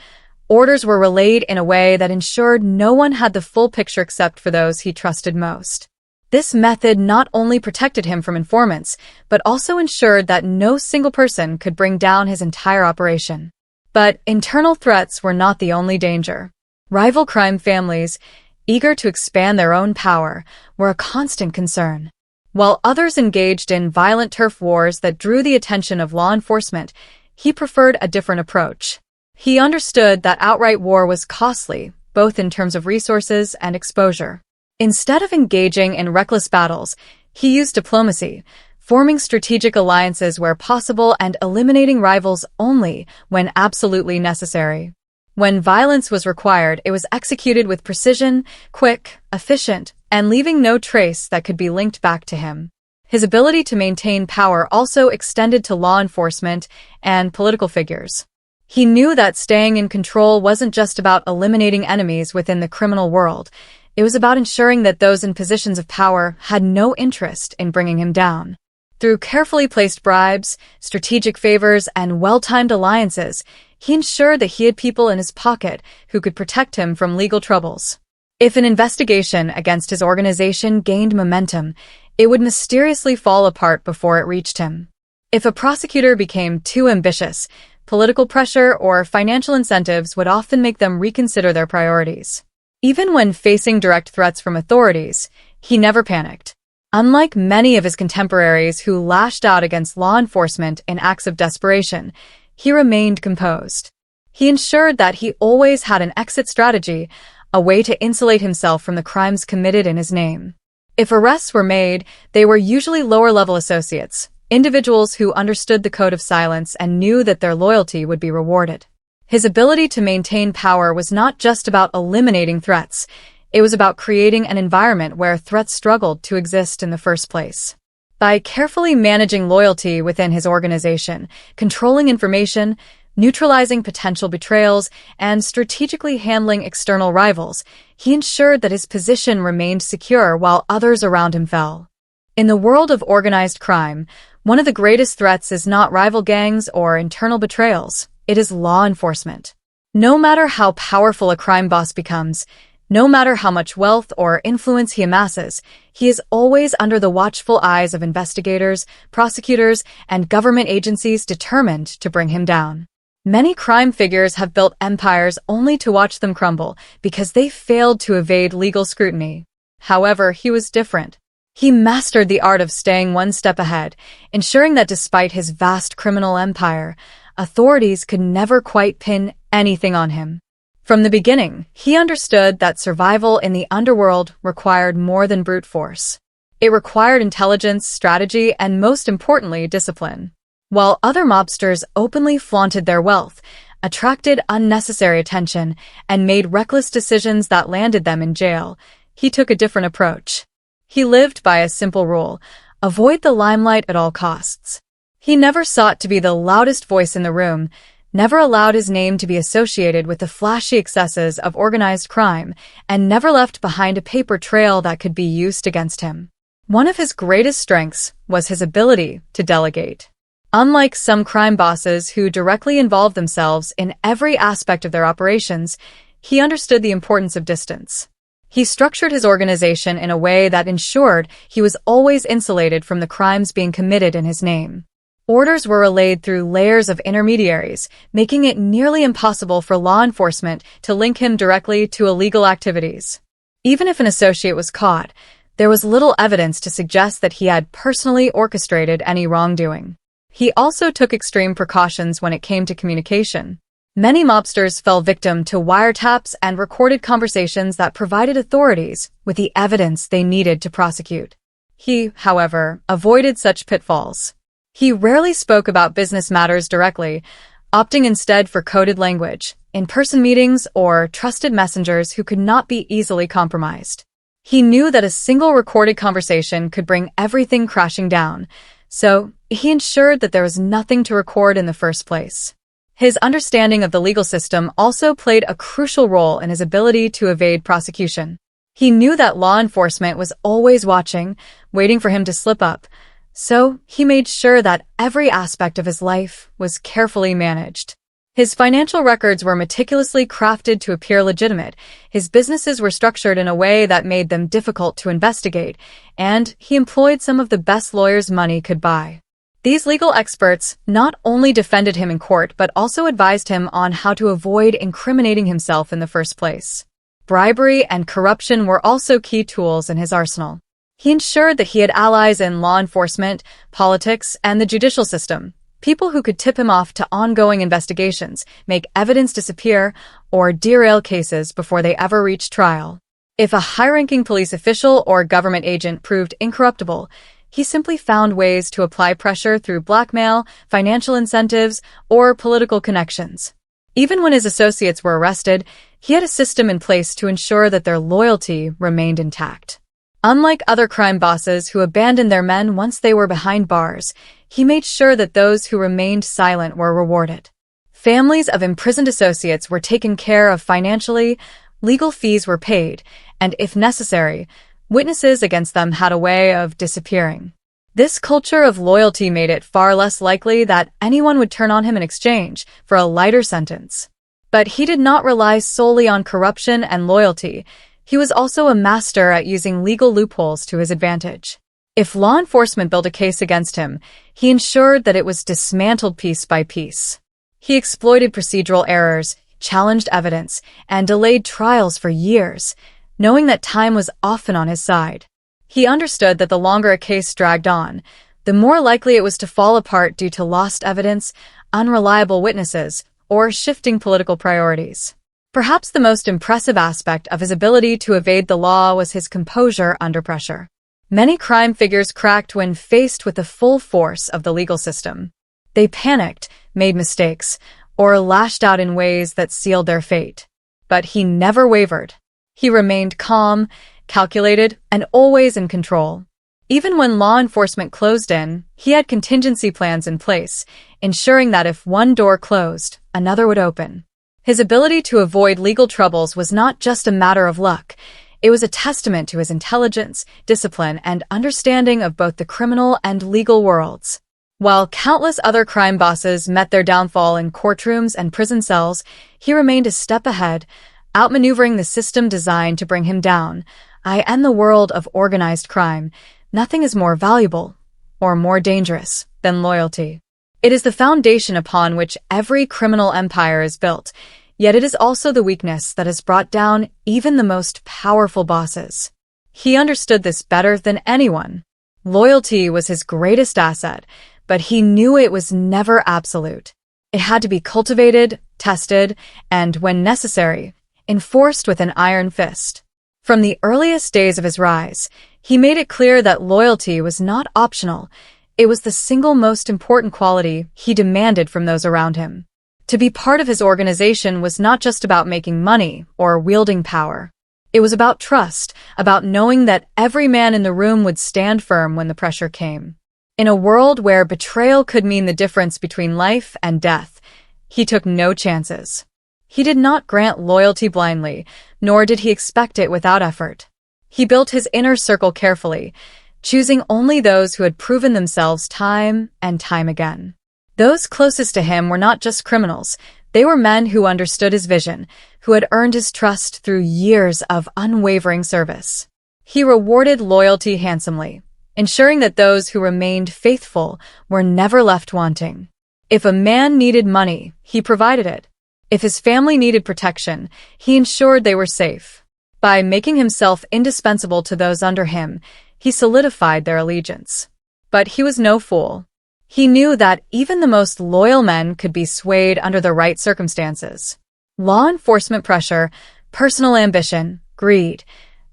orders were relayed in a way that ensured no one had the full picture except for those he trusted most. This method not only protected him from informants, but also ensured that no single person could bring down his entire operation. But internal threats were not the only danger. Rival crime families, eager to expand their own power, were a constant concern. While others engaged in violent turf wars that drew the attention of law enforcement, he preferred a different approach. He understood that outright war was costly, both in terms of resources and exposure. Instead of engaging in reckless battles, he used diplomacy, forming strategic alliances where possible and eliminating rivals only when absolutely necessary. When violence was required, it was executed with precision, quick, efficient, and leaving no trace that could be linked back to him. His ability to maintain power also extended to law enforcement and political figures. He knew that staying in control wasn't just about eliminating enemies within the criminal world. It was about ensuring that those in positions of power had no interest in bringing him down. Through carefully placed bribes, strategic favors, and well-timed alliances, he ensured that he had people in his pocket who could protect him from legal troubles. If an investigation against his organization gained momentum, it would mysteriously fall apart before it reached him. If a prosecutor became too ambitious, political pressure or financial incentives would often make them reconsider their priorities. Even when facing direct threats from authorities, he never panicked. Unlike many of his contemporaries who lashed out against law enforcement in acts of desperation, he remained composed. He ensured that he always had an exit strategy, a way to insulate himself from the crimes committed in his name. If arrests were made, they were usually lower-level associates, individuals who understood the code of silence and knew that their loyalty would be rewarded. His ability to maintain power was not just about eliminating threats. It was about creating an environment where threats struggled to exist in the first place. By carefully managing loyalty within his organization, controlling information, neutralizing potential betrayals, and strategically handling external rivals, he ensured that his position remained secure while others around him fell. In the world of organized crime, one of the greatest threats is not rival gangs or internal betrayals. It is law enforcement. No matter how powerful a crime boss becomes, no matter how much wealth or influence he amasses, he is always under the watchful eyes of investigators, prosecutors, and government agencies determined to bring him down. Many crime figures have built empires only to watch them crumble because they failed to evade legal scrutiny. However, he was different. He mastered the art of staying one step ahead, ensuring that despite his vast criminal empire, authorities could never quite pin anything on him. From the beginning, he understood that survival in the underworld required more than brute force. It required intelligence, strategy, and most importantly, discipline. While other mobsters openly flaunted their wealth, attracted unnecessary attention, and made reckless decisions that landed them in jail, he took a different approach. He lived by a simple rule: avoid the limelight at all costs. He never sought to be the loudest voice in the room, never allowed his name to be associated with the flashy excesses of organized crime, and never left behind a paper trail that could be used against him. One of his greatest strengths was his ability to delegate. Unlike some crime bosses who directly involved themselves in every aspect of their operations, he understood the importance of distance. He structured his organization in a way that ensured he was always insulated from the crimes being committed in his name. Orders were relayed through layers of intermediaries, making it nearly impossible for law enforcement to link him directly to illegal activities. Even if an associate was caught, there was little evidence to suggest that he had personally orchestrated any wrongdoing. He also took extreme precautions when it came to communication. Many mobsters fell victim to wiretaps and recorded conversations that provided authorities with the evidence they needed to prosecute. He, however, avoided such pitfalls. He rarely spoke about business matters directly, opting instead for coded language, in-person meetings, or trusted messengers who could not be easily compromised. He knew that a single recorded conversation could bring everything crashing down, so he ensured that there was nothing to record in the first place. His understanding of the legal system also played a crucial role in his ability to evade prosecution. He knew that law enforcement was always watching, waiting for him to slip up, so he made sure that every aspect of his life was carefully managed. His financial records were meticulously crafted to appear legitimate, his businesses were structured in a way that made them difficult to investigate, and he employed some of the best lawyers money could buy. These legal experts not only defended him in court but also advised him on how to avoid incriminating himself in the first place. Bribery and corruption were also key tools in his arsenal. He ensured that he had allies in law enforcement, politics, and the judicial system, people who could tip him off to ongoing investigations, make evidence disappear, or derail cases before they ever reached trial. If a high-ranking police official or government agent proved incorruptible, he simply found ways to apply pressure through blackmail, financial incentives, or political connections. Even when his associates were arrested, he had a system in place to ensure that their loyalty remained intact. Unlike other crime bosses who abandoned their men once they were behind bars, he made sure that those who remained silent were rewarded. Families of imprisoned associates were taken care of financially, legal fees were paid, and if necessary, witnesses against them had a way of disappearing. This culture of loyalty made it far less likely that anyone would turn on him in exchange for a lighter sentence. But he did not rely solely on corruption and loyalty. He was also a master at using legal loopholes to his advantage. If law enforcement built a case against him, he ensured that it was dismantled piece by piece. He exploited procedural errors, challenged evidence, and delayed trials for years, knowing that time was often on his side. He understood that the longer a case dragged on, the more likely it was to fall apart due to lost evidence, unreliable witnesses, or shifting political priorities. Perhaps the most impressive aspect of his ability to evade the law was his composure under pressure. Many crime figures cracked when faced with the full force of the legal system. They panicked, made mistakes, or lashed out in ways that sealed their fate. But he never wavered. He remained calm, calculated, and always in control. Even when law enforcement closed in, he had contingency plans in place, ensuring that if one door closed, another would open. His ability to avoid legal troubles was not just a matter of luck. It was a testament to his intelligence, discipline, and understanding of both the criminal and legal worlds. While countless other crime bosses met their downfall in courtrooms and prison cells, he remained a step ahead, outmaneuvering the system designed to bring him down. In the world of organized crime, nothing is more valuable or more dangerous than loyalty. It is the foundation upon which every criminal empire is built, yet it is also the weakness that has brought down even the most powerful bosses. He understood this better than anyone. Loyalty was his greatest asset, but he knew it was never absolute. It had to be cultivated, tested, and, when necessary, enforced with an iron fist. From the earliest days of his rise, He made it clear that loyalty was not optional. It was the single most important quality he demanded from those around him. To be part of his organization was not just about making money or wielding power. It was about trust, about knowing that every man in the room would stand firm when the pressure came. In a world where betrayal could mean the difference between life and death, he took no chances. He did not grant loyalty blindly, nor did he expect it without effort. He built his inner circle carefully, choosing only those who had proven themselves time and time again. Those closest to him were not just criminals. They were men who understood his vision, who had earned his trust through years of unwavering service. He rewarded loyalty handsomely, ensuring that those who remained faithful were never left wanting. If a man needed money, he provided it. If his family needed protection, he ensured they were safe. By making himself indispensable to those under him, he solidified their allegiance. But he was no fool. He knew that even the most loyal men could be swayed under the right circumstances. Law enforcement pressure, personal ambition, greed,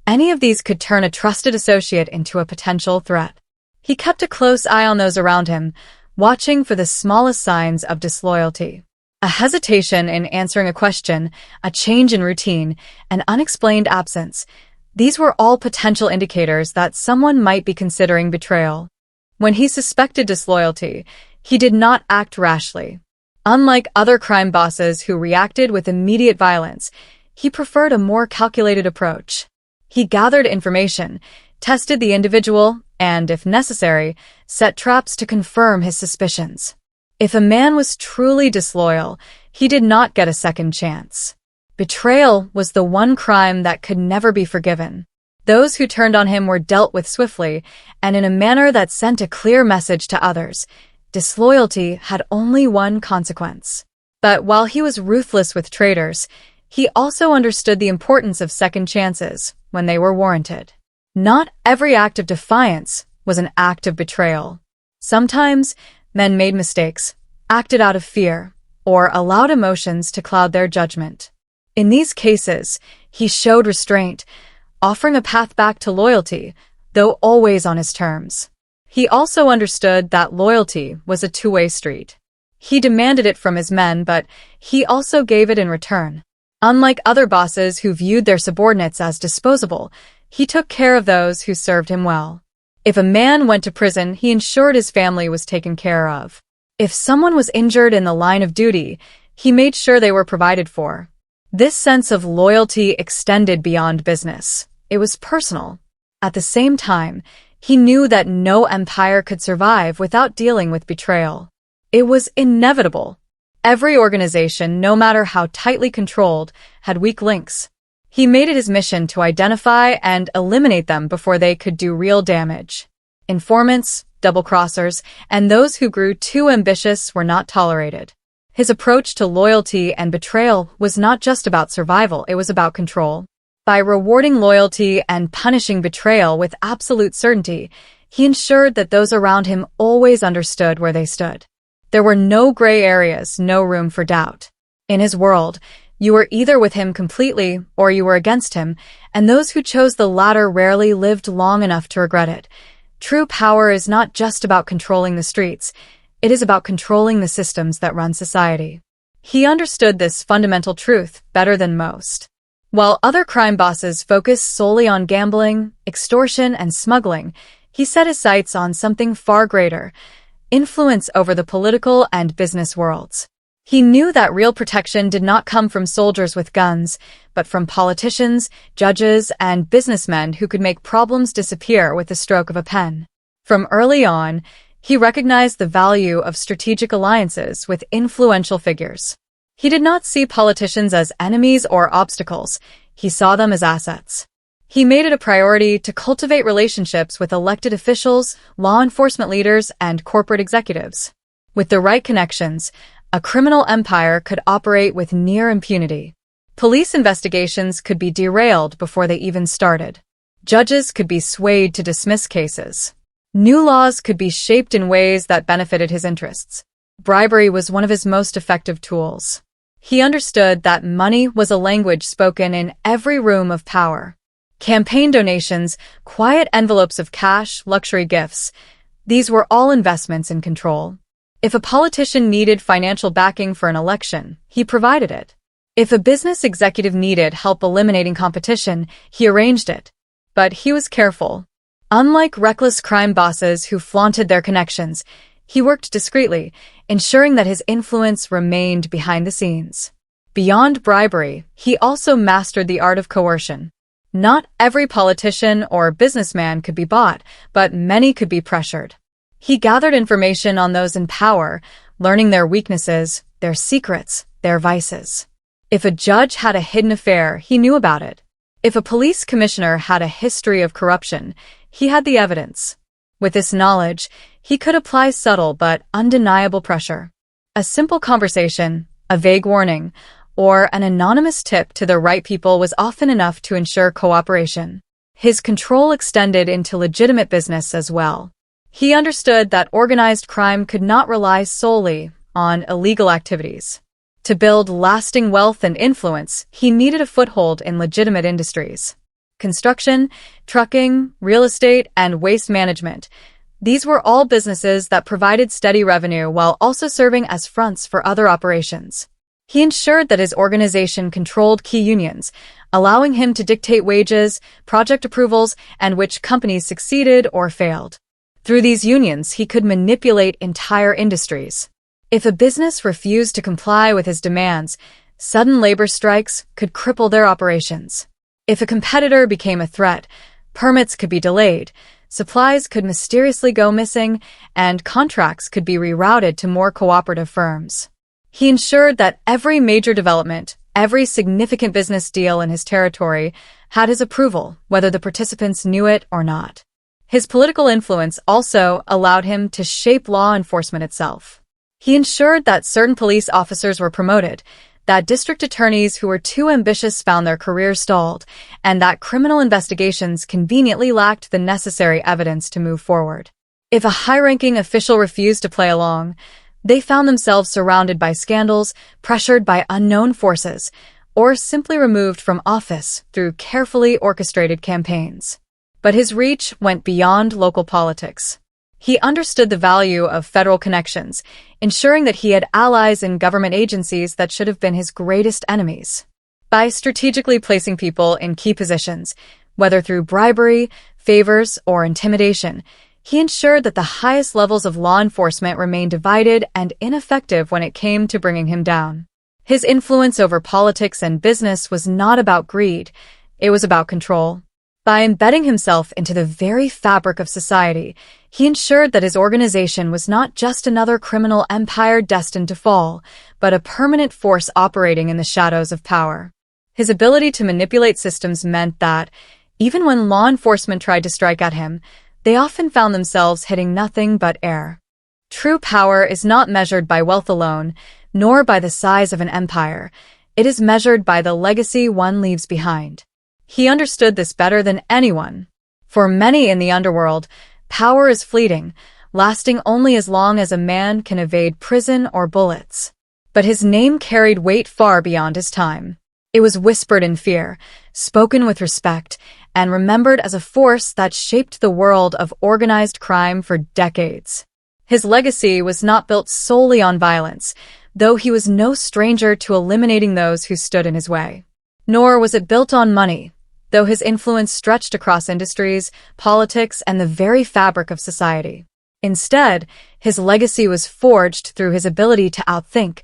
any of these could turn a trusted associate into a potential threat. He kept a close eye on those around him, watching for the smallest signs of disloyalty. A hesitation in answering a question, a change in routine, an unexplained absence. These were all potential indicators that someone might be considering betrayal. When he suspected disloyalty, he did not act rashly. Unlike other crime bosses who reacted with immediate violence, he preferred a more calculated approach. He gathered information, tested the individual, and, if necessary, set traps to confirm his suspicions. If a man was truly disloyal, he did not get a second chance. Betrayal was the one crime that could never be forgiven. Those who turned on him were dealt with swiftly, and in a manner that sent a clear message to others. Disloyalty had only one consequence. But while he was ruthless with traitors, he also understood the importance of second chances when they were warranted. Not every act of defiance was an act of betrayal. Sometimes, men made mistakes, acted out of fear, or allowed emotions to cloud their judgment. In these cases, he showed restraint, offering a path back to loyalty, though always on his terms. He also understood that loyalty was a two-way street. He demanded it from his men, but he also gave it in return. Unlike other bosses who viewed their subordinates as disposable, he took care of those who served him well. If a man went to prison, he ensured his family was taken care of. If someone was injured in the line of duty, he made sure they were provided for. This sense of loyalty extended beyond business. It was personal. At the same time, he knew that no empire could survive without dealing with betrayal. It was inevitable. Every organization, no matter how tightly controlled, had weak links. He made it his mission to identify and eliminate them before they could do real damage. Informants, double-crossers, and those who grew too ambitious were not tolerated. His approach to loyalty and betrayal was not just about survival, it was about control. By rewarding loyalty and punishing betrayal with absolute certainty, he ensured that those around him always understood where they stood. There were no gray areas, no room for doubt. In his world, you were either with him completely or you were against him, and those who chose the latter rarely lived long enough to regret it. True power is not just about controlling the streets, it is about controlling the systems that run society. He understood this fundamental truth better than most. While other crime bosses focused solely on gambling, extortion, and smuggling, he set his sights on something far greater: influence over the political and business worlds. He knew that real protection did not come from soldiers with guns, but from politicians, judges, and businessmen who could make problems disappear with the stroke of a pen. From early on, he recognized the value of strategic alliances with influential figures. He did not see politicians as enemies or obstacles, he saw them as assets. He made it a priority to cultivate relationships with elected officials, law enforcement leaders, and corporate executives. With the right connections, a criminal empire could operate with near impunity. Police investigations could be derailed before they even started. Judges could be swayed to dismiss cases. New laws could be shaped in ways that benefited his interests. Bribery was one of his most effective tools. He understood that money was a language spoken in every room of power. Campaign donations, quiet envelopes of cash, luxury gifts. These were all investments in control. If a politician needed financial backing for an election, he provided it. If a business executive needed help eliminating competition, he arranged it. But he was careful. Unlike reckless crime bosses who flaunted their connections, he worked discreetly, ensuring that his influence remained behind the scenes. Beyond bribery, he also mastered the art of coercion. Not every politician or businessman could be bought, but many could be pressured. He gathered information on those in power, learning their weaknesses, their secrets, their vices. If a judge had a hidden affair, he knew about it. If a police commissioner had a history of corruption, he had the evidence. With this knowledge, he could apply subtle but undeniable pressure. A simple conversation, a vague warning, or an anonymous tip to the right people was often enough to ensure cooperation. His control extended into legitimate business as well. He understood that organized crime could not rely solely on illegal activities. To build lasting wealth and influence, he needed a foothold in legitimate industries. Construction, trucking, real estate, and waste management. These were all businesses that provided steady revenue while also serving as fronts for other operations. He ensured that his organization controlled key unions, allowing him to dictate wages, project approvals, and which companies succeeded or failed. Through these unions, he could manipulate entire industries. If a business refused to comply with his demands, sudden labor strikes could cripple their operations. If a competitor became a threat, permits could be delayed, supplies could mysteriously go missing, and contracts could be rerouted to more cooperative firms. He ensured that every major development, every significant business deal in his territory had his approval, whether the participants knew it or not. His political influence also allowed him to shape law enforcement itself. He ensured that certain police officers were promoted, that district attorneys who were too ambitious found their careers stalled, and that criminal investigations conveniently lacked the necessary evidence to move forward. If a high-ranking official refused to play along, they found themselves surrounded by scandals, pressured by unknown forces, or simply removed from office through carefully orchestrated campaigns. But his reach went beyond local politics. He understood the value of federal connections, ensuring that he had allies in government agencies that should have been his greatest enemies. By strategically placing people in key positions, whether through bribery, favors, or intimidation, he ensured that the highest levels of law enforcement remained divided and ineffective when it came to bringing him down. His influence over politics and business was not about greed, it was about control. By embedding himself into the very fabric of society, he ensured that his organization was not just another criminal empire destined to fall, but a permanent force operating in the shadows of power. His ability to manipulate systems meant that, even when law enforcement tried to strike at him, they often found themselves hitting nothing but air. True power is not measured by wealth alone, nor by the size of an empire. It is measured by the legacy one leaves behind. He understood this better than anyone. For many in the underworld, power is fleeting, lasting only as long as a man can evade prison or bullets. But his name carried weight far beyond his time. It was whispered in fear, spoken with respect, and remembered as a force that shaped the world of organized crime for decades. His legacy was not built solely on violence, though he was no stranger to eliminating those who stood in his way. Nor was it built on money, though his influence stretched across industries, politics, and the very fabric of society. Instead, his legacy was forged through his ability to outthink,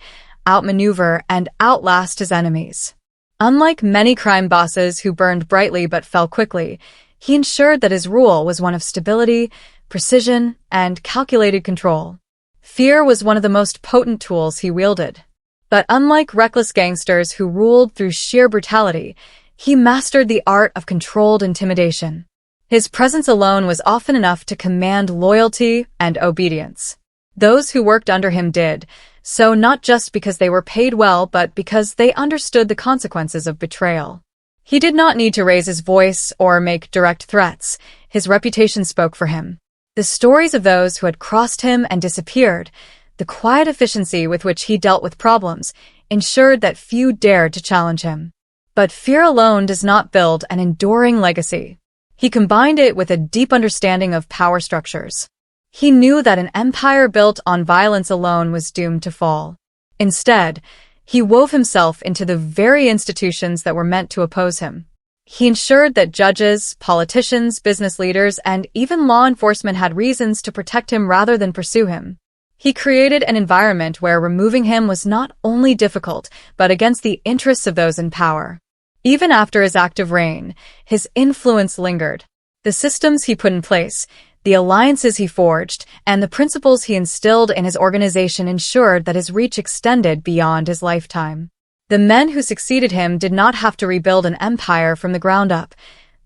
outmaneuver, and outlast his enemies. Unlike many crime bosses who burned brightly but fell quickly, he ensured that his rule was one of stability, precision, and calculated control. Fear was one of the most potent tools he wielded. But unlike reckless gangsters who ruled through sheer brutality, he mastered the art of controlled intimidation. His presence alone was often enough to command loyalty and obedience. Those who worked under him did, so not just because they were paid well, but because they understood the consequences of betrayal. He did not need to raise his voice or make direct threats. His reputation spoke for him. The stories of those who had crossed him and disappeared, the quiet efficiency with which he dealt with problems, ensured that few dared to challenge him. But fear alone does not build an enduring legacy. He combined it with a deep understanding of power structures. He knew that an empire built on violence alone was doomed to fall. Instead, he wove himself into the very institutions that were meant to oppose him. He ensured that judges, politicians, business leaders, and even law enforcement had reasons to protect him rather than pursue him. He created an environment where removing him was not only difficult, but against the interests of those in power. Even after his active reign, his influence lingered. The systems he put in place, the alliances he forged, and the principles he instilled in his organization ensured that his reach extended beyond his lifetime. The men who succeeded him did not have to rebuild an empire from the ground up.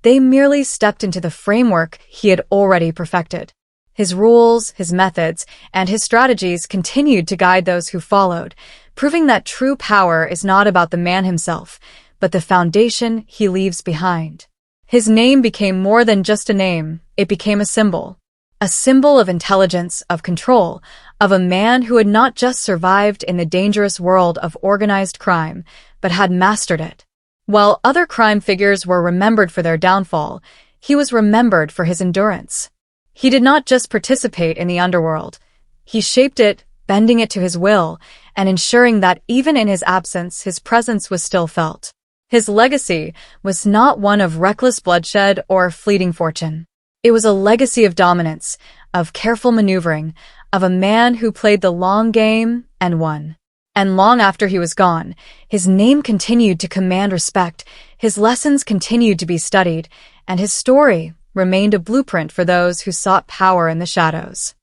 They merely stepped into the framework he had already perfected. His rules, his methods, and his strategies continued to guide those who followed, proving that true power is not about the man himself, but the foundation he leaves behind. His name became more than just a name, it became a symbol of intelligence, of control, of a man who had not just survived in the dangerous world of organized crime, but had mastered it. While other crime figures were remembered for their downfall, he was remembered for his endurance. He did not just participate in the underworld. He shaped it, bending it to his will, and ensuring that even in his absence, his presence was still felt. His legacy was not one of reckless bloodshed or fleeting fortune. It was a legacy of dominance, of careful maneuvering, of a man who played the long game and won. And long after he was gone, his name continued to command respect, his lessons continued to be studied, and his story remained a blueprint for those who sought power in the shadows.